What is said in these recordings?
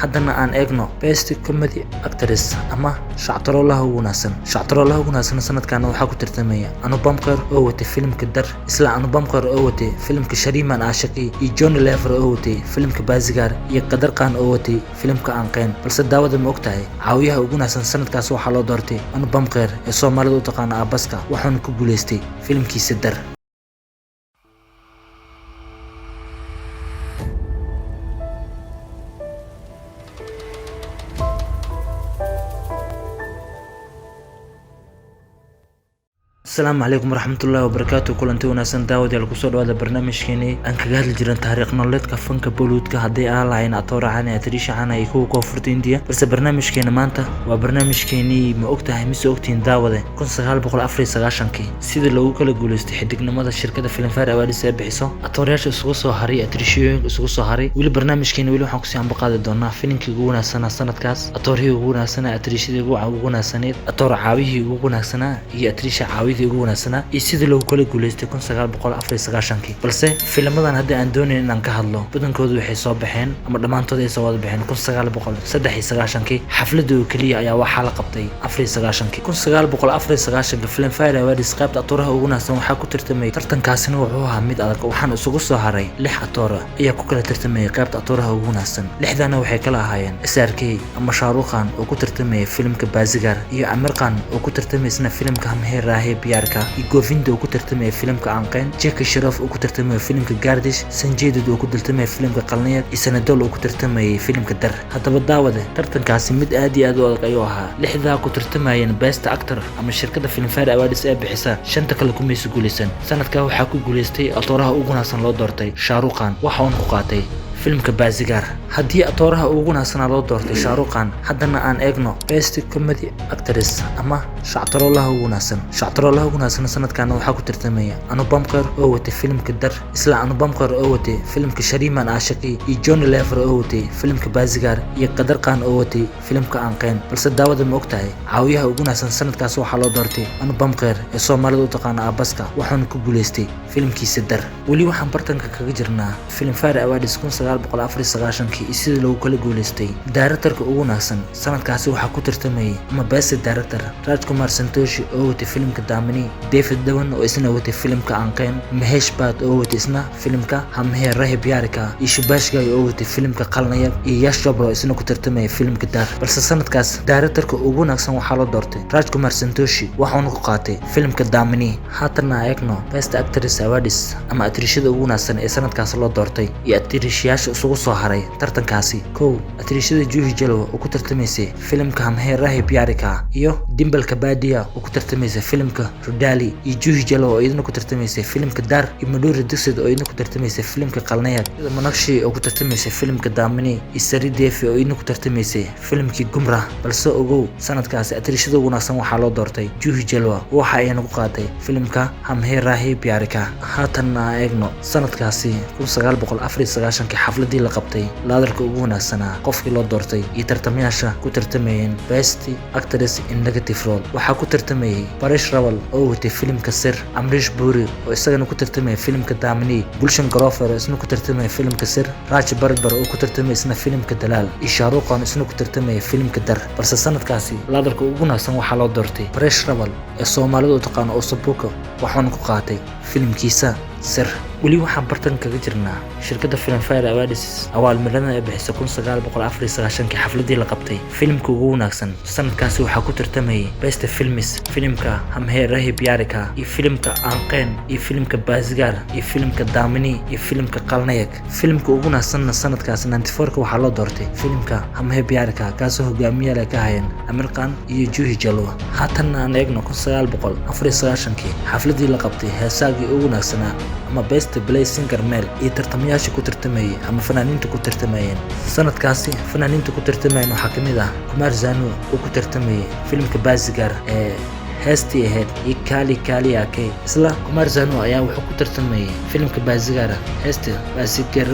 haddana aan eegno best comedy actress ama shactarolaha ugu wanaagsan sanadkan waxaa ku tartamaya Anupam Kher oo watay filimka Dar, isla Anupam Kher oo watay filimka Shariman Ashaqi, iyo Johnny Lever oo watay filimka Bazigar, iyo Qadar Khan oo watay filimka Anqeen. balse daawada ma ogtahay caawiyaha ugu wanaagsan sanadkaas waxaa loo doortay Anupam Kher ee Soomaalida u taqaan Aabaska, waxaana ku guuleystay filimkiisa Dar. السلام عليكم ورحمة الله وبركاته. كلنتي وناسن داود يلقو سو دواده برنامجكيني aan kaga hadli jiran taariikh nololeedka fanka Bollywoodka haddii aan lahayn atoor aan Trisha aan ay ku koonfurta India. balse barnaamijkeena maanta waa barnaamijkeeni ma ogtahay mise ogtiin daawade 1994 sida loogu kala guuleystay xidignimada shirkadda Filmfare Awards ee bixiso atoorayaasha isugu soo haray Trishooyinka isugu soo haray. wili barnaamijkeena wili waxaan ku sii anbaqaadi doonaa filimkii ugu wanaagsanaa sanadkaas, atoorihii ugu wanaagsanaa, Trishadii ugu wanaagsaneed, atoor caawihii ugu wanaagsanaa iyo Trisha caawidii ugu wanaagsanaa iyo sidii loogu kala guuleystay 1994. balse filmadan hadda aan doonayn inaan ka hadlo badankoodu waxay soo baxeen ama dhamaantood ay soo wada baxeen 1993. xafladda oo kaliya ayaa waxaa la qabtay 1994 Filmfare Awards qaybta atooraha ugu wanaagsan waxaa ku tartamay. tartankaasina wuxuu ahaa mid adag, waxaana isugu soo haray 6 atoor ayaa ku kala tartamay qaybta atooraha ugu wanaagsan. 6dana waxay kala ahaayeen SRK ama Shah Rukh Khan oo ku tartamay filimka Bazigar, iyo Aamir Khan oo ku tartamay filimka Hum Hai Rahe Pyar Ka, iyo Govind oo ku tartamay filimka Anqeen, Jackie Shroff oo ku tartamay filimka Gardish, Sanjay Dutt oo ku tartamay filimka Qalniyad, iyo Sanadol oo ku tartamay filimka Dar. haddaba daawade tartankaasi mid aad iyo aad u adag ayuu ahaa. 6daa ku tartamayeen best actor ama shirkadda Filmfare Awards ee bixisa 5 kale kuma soo guuleysan. sanadka waxaa ku guuleystay atooraha ugu wanaagsan loo doortay Shah Rukh Khan, waxa uu ku qaatay filimka Bazigar. haddii atooraha ugu wanaagsan loo doortay Shah Rukh Khan, haddana aan eegno best comedy actress ama shactarolaha ugu wanaagsan sanadkan waxaa ku tartamaya Anupam Kher oo watay filimka Dar, isla Anupam Kher oo watay filimka Shariman Ashaqi, iyo Johnny Lever oo watay filimka Bazigar, iyo Qadar Khan oo watay filimka Anqeen. balse daawada ma ogtahay caawiyaha ugu wanaagsan sanadkaas waxaa loo doortay Anupam Kher ee Soomaalida u taqaan Aabaska, waxaana ku guuleystay filimkiisa Dar. weli waxaan bartanka kaga jirnaa Filmfare Awards 1994 iyo sidii loogu kala guuleystay directorka ugu wanaagsan. sanadkaasi waxaa ku tartamay ama best director Rajkumar Santoshi oo watay filimka Damini, David Dhawan oo isna watay filimka Anqeen, Mahesh Bhatt oo watay isna filimka Hum Hai Rahe Pyar Ka, iyo Subhash Ghai oo watay filimka Qalniyad, iyo Yash Chopra oo isna ku tartamay filimka Dar. balse sanadkaas directorka ugu wanaagsan waxaa loo doortay Rajkumar Santoshi, waxaana ku qaatay filimka Damini. haatana eegno best actress awards ama atrishada ugu wanaagsan ee sanadkaas loo doortay iyo atrishayaasha isugu soo haray tartankaasi. atrishada Juhi Jalwa oo ku tartamaysay filimka Hum Hai Rahe Pyar Ka, iyo Dimple Kapadia oo ku tartamaysay filimka Rudali, iyo Juhi Jalwa oo iyadana ku tartamaysay filimka Dar, iyo Madhuri Dixit oo iyadana ku tartamaysay filimka Qalniyad, iyo Meenakshi oo ku tartamaysay filimka Damini, iyo Sari Devi oo iyadana ku tartamaysay filimkii Gumrah. balse ogow sanadkaasi atrishada ugu wanaagsan waxaa loo doortay Juhi Jalwa, waxa ayna ku qaatay filimka Hum Hai Rahe Pyar Ka. haatana eegno sanadkaasi 1994 xafladii la qabtay laadarka ugu wanaagsanaa qofkii loo doortay iyo tartamayaasha ku tartamayeen best actress in negative role. waxaa ku tartamayay Paresh Rawal oo watay filimka Sir, Amrish Puri oo isagana ku tartamay filimka Damini, Gulshan Grover oo isna ku tartamay filimka Sir, Raj Barbar oo ku tartamay isna filimka Dalal, iyo Shah Rukh Khan isna ku tartamay filimka Dar. balse sanadkaasi laadarka ugu wanaagsan waxaa loo doortay Paresh Rawal ee Soomaalida u taqaan Osabuka, waxaana ku qaatay filimkiisa Sir. weli waxaan bartan kaga jirnaa shirkadda Filmfare Awards awaalmarinada ee bixisa 1994 xafladii la qabtay filimka ugu wanaagsan. sanadkaasi waxaa ku tartamayay best films filimka Hum Hai Rahe Pyar Ka, iyo filimka Anqeen, iyo filimka Bazigar, iyo filimka Damini, iyo filimka Qalniyad. filimka ugu wanaagsanna sanadkaas 94 waxaa loo doortay filimka Hum Hai Pyar Ka, kaasoo hogaamiyaal ka hayeen Aamir Khan iyo Juhi Jalwa. haatana aan eegno 1994 xafladii la qabtay heesaagii ugu wanaagsanaa ama best play singer male iyo tartamayaasha ku tartamayay ama fanaaniinta ku tartamayeen. sanadkaasi fanaaniinta ku tartamayeen waxaa kamid ah Kumar Sanu oo ku tartamayay filimka Bazigar ee heestii ahayd iyo Kali Kali Ake. isla Kumar Sanu ayaa wuxuu ku tartamayay filimka Bazigar heesta Bazigar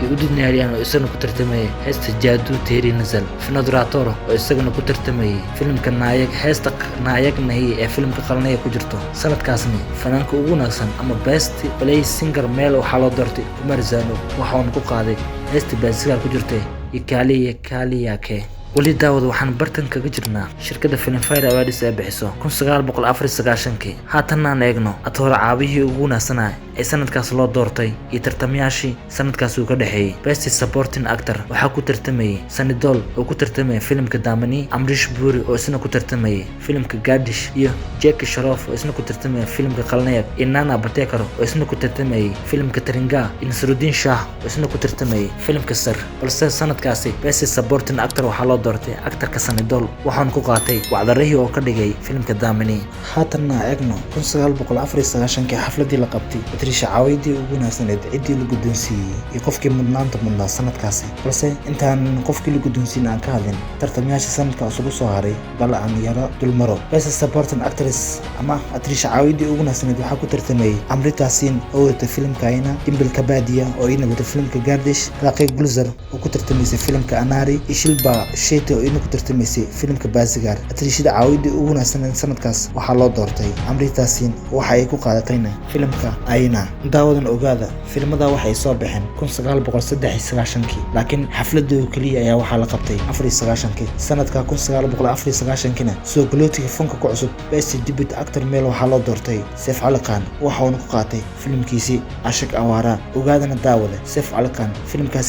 iyo Udit Narayan oo isagana ku tartamayay heesta Jadoo Teri Nazar, Vinod Rathore oo isagana ku tartamayay filimka Nayak, heesta Nayak Nahi ee filimka Qalniyad ku jirto. sanadkaasni fanaanka ugu wanaagsan ama best play singer male waxaa loo doortay Kumar Sanu, waxaana ku qaaday heesta Bazigar ku jirtay iyo Kaliyake. weli daawad waxaan bartan kaga jirnaa shirkadda Filmfare Awards ee bixiso 1994 haatanna aan eegno atoora caabihii ugu wanaagsanaa ee sanadkaas loo doortay iyo tartamayaashii sanadkaas uu ka dhaxeeyay. Best Supporting Actor waxaa ku tartamayay Sunny Deol oo ku tartamayay filimka Damani, Amrish Puri oo isna ku tartamayay filimka Gardish, iyo Jackie Shroff oo isna ku tartamayay filimka Qalnayad, iyo Nana Patekar oo isna ku tartamayay filimka Taringa, iyo Nasruddin Shah oo isna ku tartamayay filimka Sir. balse sanadkaasi Best Supporting Actor waxaa loo doortay actorka Sunny Deol waxaan ku qaatay wacdarihii oo ka dhigay filimka Damani. haatanna eegno 1994 xafladii la qabtay Patricia Caawidii ugu wanaagsaneed cidii la guddoonsiiyay iyo qofkii mudnaanta mudnaa sanadkaasi. balse intaan qofkii la guddoonsiin aan ka hadlin tartamayaasha sanadkaas ugu soo haray bal aan yara dulmaro. Best Supporting Actress ama Patricia Caawidii ugu wanaagsaneed waxaa ku tartamayay Amrita Singh oo wata filimka Aina, Dimple Kabadia oo ina wata filimka Gardish, Raqi Gulzar oo ku tartamaysay filimka Anari, iyo Shilpa Shetty oo ina ku tartamaysay filimka Bazigar. Patricia Caawidii ugu wanaagsaneed sanadkaas waxaa loo doortay Amrita Singh waxa ay ku qaadatayna filimka Aina. daawadan ogaada filimada waxay soo baxeen 1993 laakiin xafladooda kaliya ayaa waxaa la qabtay 94 sanadka 1994 soo galootiga fanka ku cusub Best Debut Actor meel waxaa loo doortay Saif Ali Khan waxaana ku qaatay filimkiisii Ashik Awara. ogaadana daawada Saif Ali Khan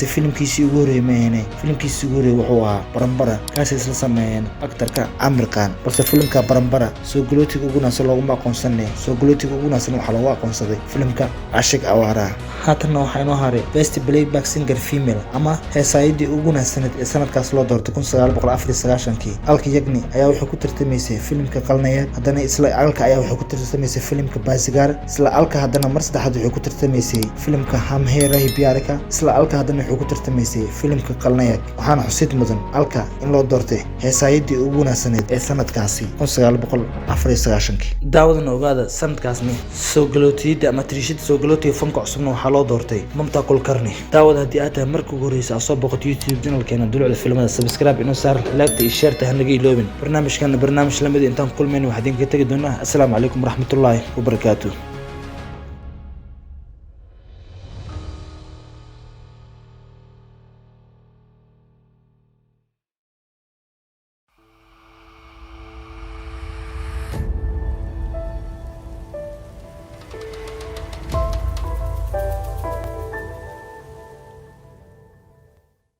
filimkiisii ugu horeeyay meene filimkiisii ugu horeeyay wuxuu ahaa Barambara kaas isla sameeyeen actorka Amir Khan. balse filimka Barambara soo galootiga ugu naas loogu aqoonsanay soo galootiga ugu naas waxaa lagu aqoonsaday filimka Ashik Awara. haatanna waxaa inoo haray Best Playback Singer Female ama heesaayadii ugu wanaagsaneed ee sanadkaas loo doortay 1994 Alka Yagni ayaa wuxuu ku tartamaysay filimka Qalnayad, haddana isla Alka ayaa wuxuu ku tartamaysay filimka Bazigar, isla Alka haddana mar saddexaad wuxuu ku tartamaysay filimka Hum Hai Rahi Pyar Ka, isla Alka haddana wuxuu ku tartamaysay filimka Qalnayad. waxaana xusid mudan Alka in loo doortay heesaayadii ugu wanaagsaneed ee sanadkaasi 1994. daawadan ogaada sanadkaasni soo galootiyada ama tirishada soo galootiga fanka cusubna waxaa loo doortay Mamta Kulkarni. daawad haddii aad tahay markii ugu horreysay soo boqoto YouTube channelkeena Dulucda Filimada, subscribe inoo saar, like iyo share ta hanaga iloobin. barnaamijkan barnaamij lamid intaan kulmayno waxaan idinka tagi doonaa. assalaamu calaykum waraxmatullaahi wabarakaatuh.